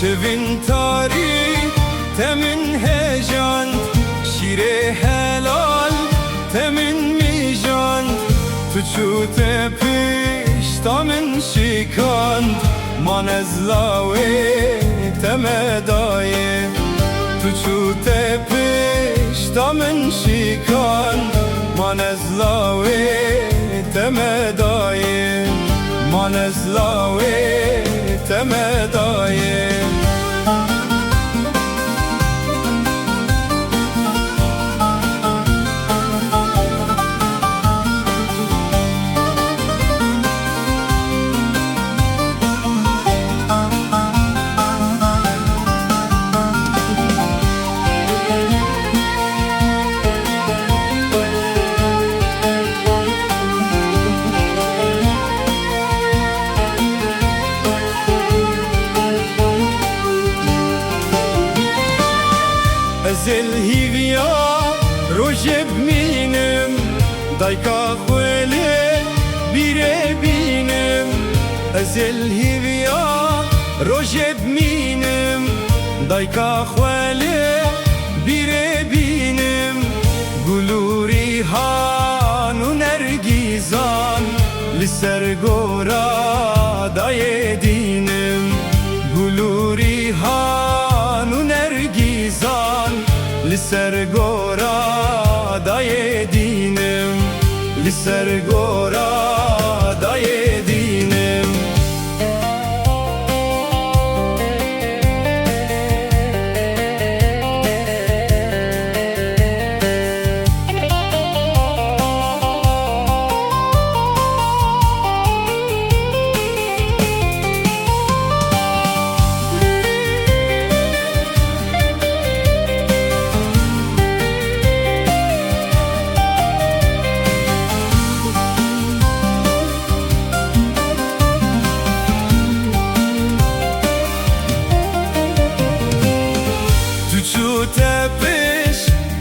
شوین تاری تمن هجان شیر helal تمن میجان تو چوت پیش تمن شکاند من از لاوی تمدای تو چوت پیش تمن شکاند من از لاوی تمدای من از لاوی تمدای Ezel hivya rojeb minim Dayka khwele bire binim Ezel hivya rojeb minim Dayka khwele bire binim Guluri hanu nergizan Liser gora daye dinim Guluri hanu nergizan Liser gora daye dinim Liser gora daye dinim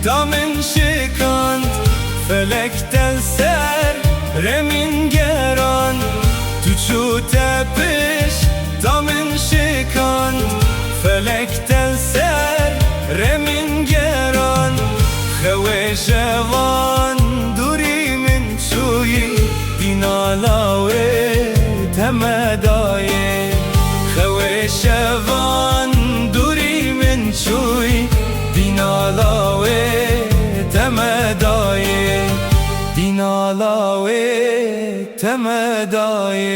Damın şikand felekten ser remin geran Tuçu tepiş damın şikand felekten ser remin geran Xewe şevan durimin çuyi dinalawe temedaye Xewe şevan durimin çuyi dinalawe temedaye Dinalawe temedaye